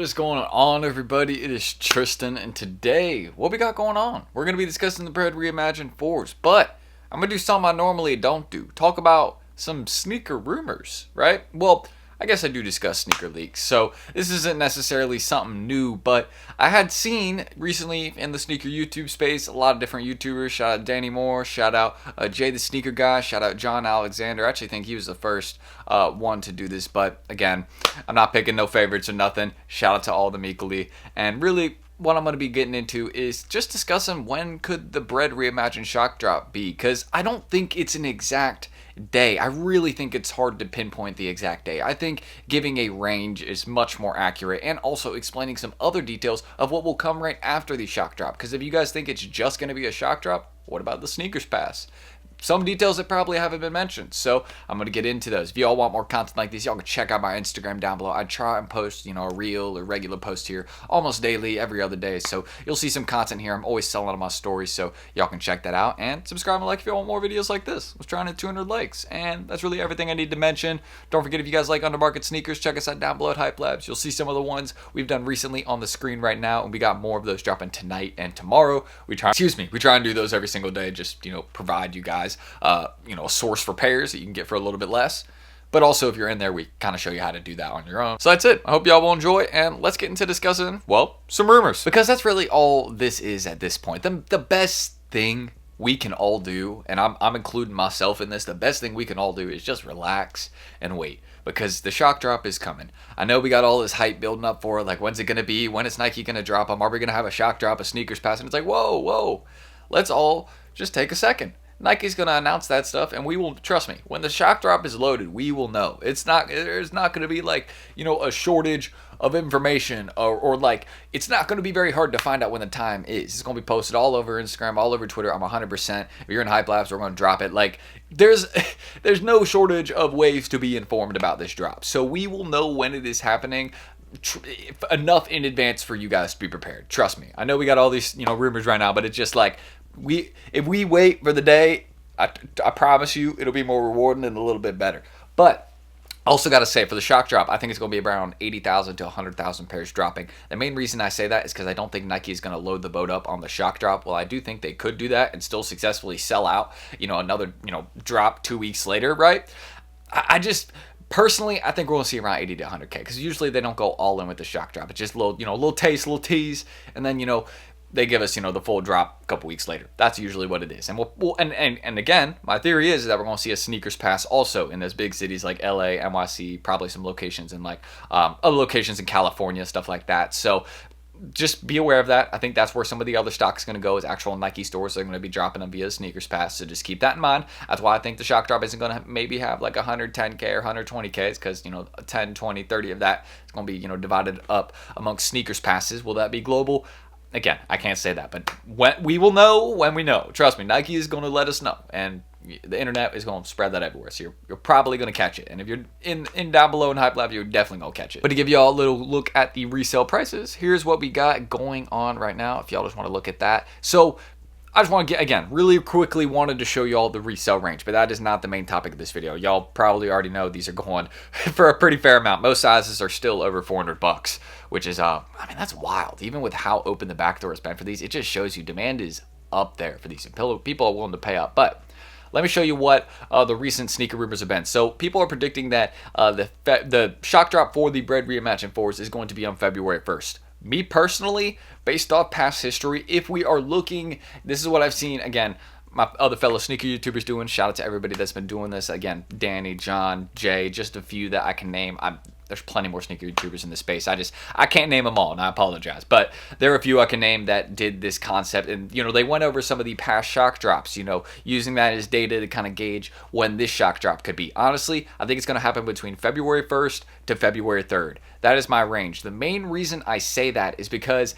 is going on, everybody? It is Tristan, and today, what we got going on? We're going to be discussing the BRED Reimagined 4s, but I'm going to do something I normally don't do. Talk about some sneaker rumors, right? Well, I guess I do discuss sneaker leaks, so this isn't necessarily something new, but I had seen recently in the sneaker YouTube space a lot of different YouTubers. Shout out Danny Moore, shout out Jay the Sneaker Guy, shout out John Alexander. I actually think he was the first one to do this, but again, I'm not picking no favorites or nothing. Shout out to all of them equally, and really what I'm going to be getting into is just discussing when could the BRED Reimagined shock drop be, because I don't think it's an exact day. I really think it's hard to pinpoint the exact day. I think giving a range is much more accurate, and also explaining some other details of what will come right after the shock drop, because if you guys think it's just going to be a shock drop, what about the Snkrs pass? Some details that probably haven't been mentioned, so I'm going to get into those. If y'all want more content like this, y'all can check out my Instagram down below. I try and post, a reel or regular post here almost daily, every other day, so you'll see some content here. I'm always selling on my stories, so y'all can check that out, and subscribe and like if you want more videos like this. I was trying to 200 likes, and that's really everything I need to mention. Don't forget, if you guys like undermarket sneakers, check us out down below at HYPELABS. You'll see some of the ones we've done recently on the screen right now, and we got more of those dropping tonight and tomorrow. We try and do those every single day, just, provide you guys a source for pairs that you can get for a little bit less. But also, if you're in there, we kind of show you how to do that on your own. So that's it. I hope y'all will enjoy, and let's get into discussing, well, some rumors. Because that's really all this is at this point. The best thing we can all do, and I'm including myself in this, the best thing we can all do is just relax and wait. Because the shock drop is coming. I know we got all this hype building up for it, like when's it going to be? When is Nike going to drop them? Are we going to have a shock drop, a Snkrs pass? And it's like, whoa. Let's all just take a second. Nike's going to announce that stuff, and we will, trust me, when the shock drop is loaded, we will know. There's not going to be like, a shortage of information, or like, it's not going to be very hard to find out when the time is. It's going to be posted all over Instagram, all over Twitter. I'm 100%. If you're in HYPELABS, we're going to drop it. Like, there's no shortage of ways to be informed about this drop. So we will know when it is happening enough in advance for you guys to be prepared. Trust me. I know we got all these, rumors right now, but it's just like, if we wait for the day, I promise you it'll be more rewarding and a little bit better. But also got to say, for the shock drop, I think it's going to be around 80,000 to 100,000 pairs dropping. The main reason I say that is because I don't think Nike is going to load the boat up on the shock drop. Well, I do think they could do that and still successfully sell out, another, drop 2 weeks later, right? I just... Personally, I think we're going to see around 80 to 100K, because usually they don't go all in with the shock drop. It's just a little taste, little tease, and then, they give us, the full drop a couple weeks later. That's usually what it is. And and again, my theory is that we're going to see a Snkrs pass also in those big cities like LA, NYC, probably some locations in like other locations in California, stuff like that. So just be aware of that. I think that's where some of the other stock is going to go, is actual Nike stores. They're going to be dropping them via Snkrs pass. So just keep that in mind. That's why I think the shock drop isn't going to maybe have like 110K or 120Ks, because 10, 20, 30 of that is going to be divided up amongst Snkrs passes. Will that be global? Again, I can't say that, but we will know when we know. Trust me, Nike is going to let us know, and the internet is going to spread that everywhere. So you're probably going to catch it. And if you're in down below in HYPELABS, you're definitely going to catch it. But to give y'all a little look at the resale prices, here's what we got going on right now, if y'all just want to look at that. So I just want to really quickly wanted to show y'all the resale range, but that is not the main topic of this video. Y'all probably already know these are going for a pretty fair amount. Most sizes are still over $400, which is, that's wild. Even with how open the back door has been for these, it just shows you demand is up there for these. People are willing to pay up. But let me show you what the recent sneaker rumors have been. So people are predicting that the shock drop for the BRED Reimagined 4s is going to be on February 1st. Me personally, based off past history, if we are looking, this is what I've seen, again, my other fellow sneaker YouTubers doing. Shout out to everybody that's been doing this. Again, Danny, John, Jay, just a few that I can name. There's plenty more sneaker YouTubers in this space. I can't name them all, and I apologize. But there are a few I can name that did this concept. And, they went over some of the past shock drops, using that as data to kind of gauge when this shock drop could be. Honestly, I think it's going to happen between February 1st to February 3rd. That is my range. The main reason I say that is because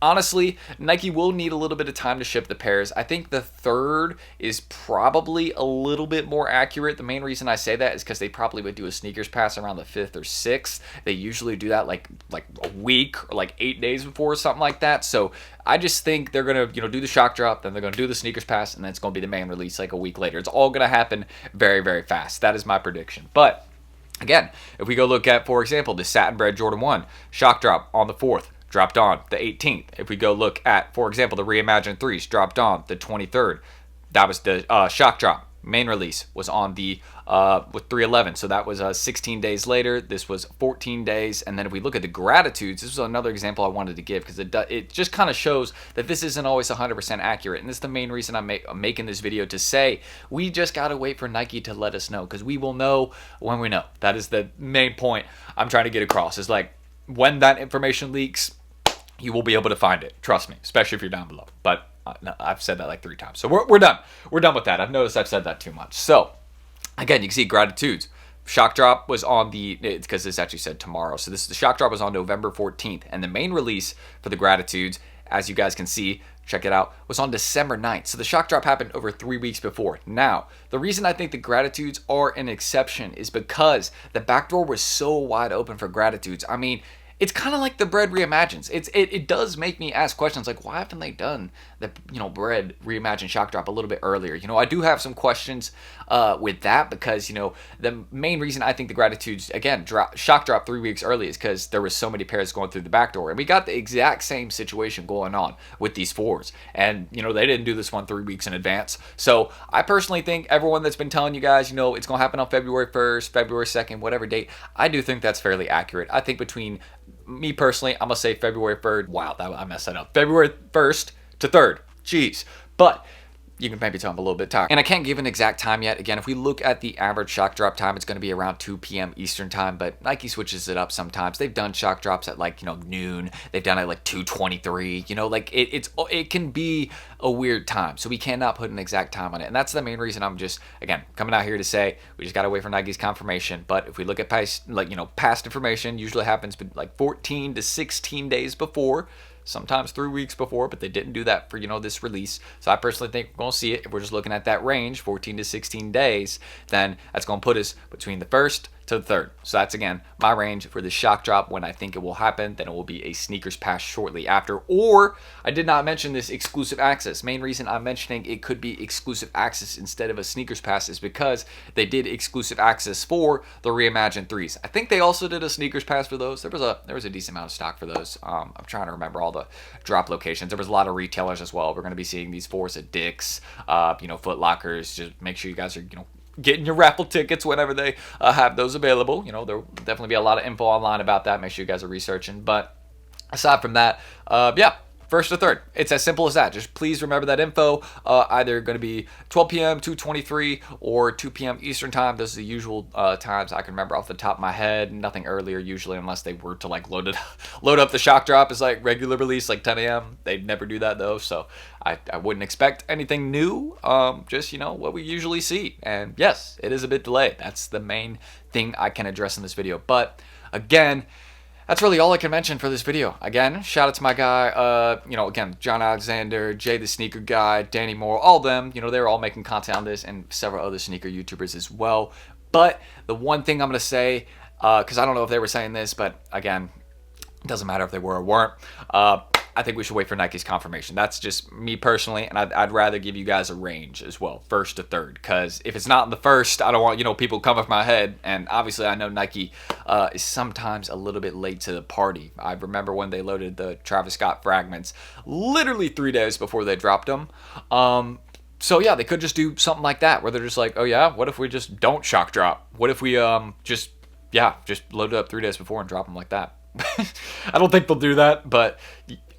honestly, Nike will need a little bit of time to ship the pairs. I think the 3rd is probably a little bit more accurate. The main reason I say that is because they probably would do a Snkrs pass around the 5th or 6th. They usually do that like a week or like 8 days before or something like that. So I just think they're going to do the shock drop, then they're going to do the Snkrs pass, and then it's going to be the main release like a week later. It's all going to happen very, very fast. That is my prediction. But Again, if we go look at, for example, the Satin Bread Jordan 1, shock drop on the 4th, dropped on the 18th. If we go look at, for example, the Reimagined 3s, dropped on the 23rd. That was the shock drop. Main release was on the with 311, so that was 16 days later. This was 14 days. And then if we look at the gratitudes, this was another example I wanted to give because it just kind of shows that this isn't always 100% accurate. And this is the main reason I'm making this video, to say we just gotta wait for Nike to let us know, because we will know when we know. That is the main point I'm trying to get across, is like, when that information leaks, you will be able to find it. Trust me, especially if you're down below. But no, I've said that like 3 times. So we're done. We're done with that. I've noticed I've said that too much. So again, you can see gratitudes. Shock drop was on because this actually said tomorrow. So the shock drop was on November 14th. And the main release for the gratitudes, as you guys can see, check it out, was on December 9th. So the shock drop happened over 3 weeks before. Now, the reason I think the gratitudes are an exception is because the backdoor was so wide open for gratitudes. I mean, it's kind of like the BRED Reimagined. It does make me ask questions like, why haven't they done the BRED Reimagined shock drop a little bit earlier? I do have some questions with that, because the main reason I think the gratitudes again shock drop 3 weeks early is because there was so many pairs going through the back door, and we got the exact same situation going on with these 4s, and they didn't do this one 3 weeks in advance. So I personally think everyone that's been telling you guys it's gonna happen on February 1st, February 2nd, whatever date, I do think that's fairly accurate. I think between me personally, I'm gonna say February 3rd. Wow, I messed that up. February 1st to 3rd. Jeez. But you can maybe tell I'm a little bit tired. And I can't give an exact time yet. Again, if we look at the average shock drop time, it's going to be around 2 p.m. Eastern time, but Nike switches it up sometimes. They've done shock drops at like, noon. They've done it at like 2:23. Like it can be a weird time. So we cannot put an exact time on it. And that's the main reason I'm just, again, coming out here to say we just got to wait for Nike's confirmation. But if we look at past information, usually happens like 14 to 16 days before. Sometimes 3 weeks before, but they didn't do that for, this release. So I personally think we're going to see it. If we're just looking at that range, 14 to 16 days, then that's going to put us between the 1st to the 3rd. So that's, again, my range for the shock drop when I think it will happen. Then it will be a Snkrs pass shortly after. Or, I did not mention this exclusive access. Main reason I'm mentioning it could be exclusive access instead of a Snkrs pass is because they did exclusive access for the Reimagined 3s. I think they also did a Snkrs pass for those. There was a decent amount of stock for those. I'm trying to remember all the drop locations. There was a lot of retailers as well. We're going to be seeing these 4s at Dick's, Foot Lockers. Just make sure you guys are, getting your raffle tickets whenever they have those available. There'll definitely be a lot of info online about that. Make sure you guys are researching. But aside from that, 1st to 3rd. It's as simple as that. Just please remember that info. Either going to be 12 p.m., 2:23, or 2 p.m. Eastern time. Those are the usual times I can remember off the top of my head. Nothing earlier usually, unless they were to like load up the shock drop as like regular release, like 10 a.m. They'd never do that though, so I wouldn't expect anything new. Just what we usually see. And yes, it is a bit delayed. That's the main thing I can address in this video. But again, that's really all I can mention for this video. Again, shout out to my guy, again, John Alexander, Jay the Sneaker Guy, Danny Moore, all of them. They're all making content on this, and several other sneaker YouTubers as well. But the one thing I'm going to say, because I don't know if they were saying this, but again, it doesn't matter if they were or weren't. I think we should wait for Nike's confirmation. That's just me personally, and I'd rather give you guys a range as well, 1st to 3rd, because if it's not in the 1st, I don't want people come off my head. And obviously, I know Nike is sometimes a little bit late to the party. I remember when they loaded the Travis Scott fragments, literally 3 days before they dropped them. So yeah, they could just do something like that, where they're just like, oh yeah, what if we just don't shock drop? What if we just load it up 3 days before and drop them like that? I don't think they'll do that, but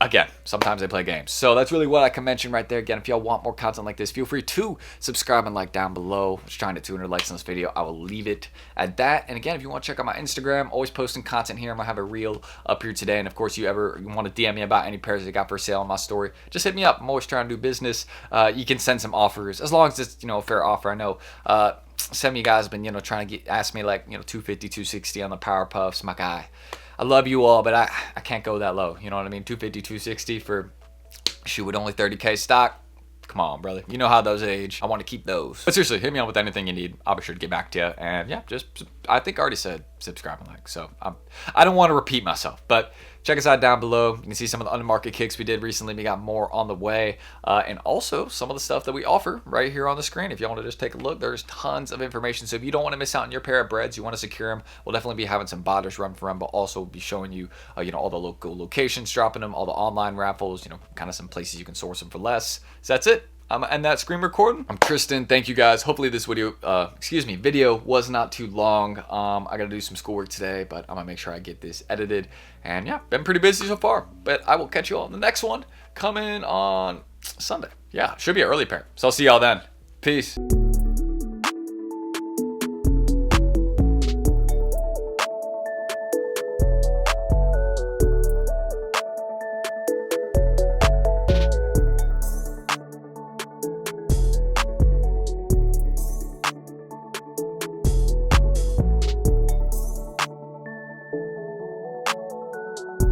again, sometimes they play games. So that's really what I can mention right there. Again, if y'all want more content like this, feel free to subscribe and like down below. I'm just trying to 200 likes on this video. I will leave it at that. And again, if you want to check out my Instagram, always posting content here. I'm going to have a reel up here today. And of course, you want to DM me about any pairs I got for sale on my story, just hit me up. I'm always trying to do business. You can send some offers, as long as it's, a fair offer. I know some of you guys have been, trying to ask me like, 250, 260 on the Power Puffs. My guy, I love you all, but I can't go that low. You know what I mean? 250, 260 for shoe with only 30K stock. Come on, brother. You know how those age. I want to keep those. But seriously, hit me up with anything you need. I'll be sure to get back to you. And yeah, I think I already said subscribe, and like. So I don't want to repeat myself, but check us out down below. You can see some of the undermarket kicks we did recently. We got more on the way, and also some of the stuff that we offer right here on the screen. If you want to just take a look, there's tons of information. So if you don't want to miss out on your pair of breads, you want to secure them, we'll definitely be having some buyers run for them, but also be showing you, all the local locations, dropping them, all the online raffles, kind of some places you can source them for less. So that's it. I'm gonna end that screen recording. I'm Tristan. Thank you guys. Hopefully this video was not too long. I gotta do some schoolwork today, but I'm gonna make sure I get this edited. And yeah, been pretty busy so far. But I will catch you all in the next one coming on Sunday. Yeah, should be an early pair. So I'll see y'all then. Peace.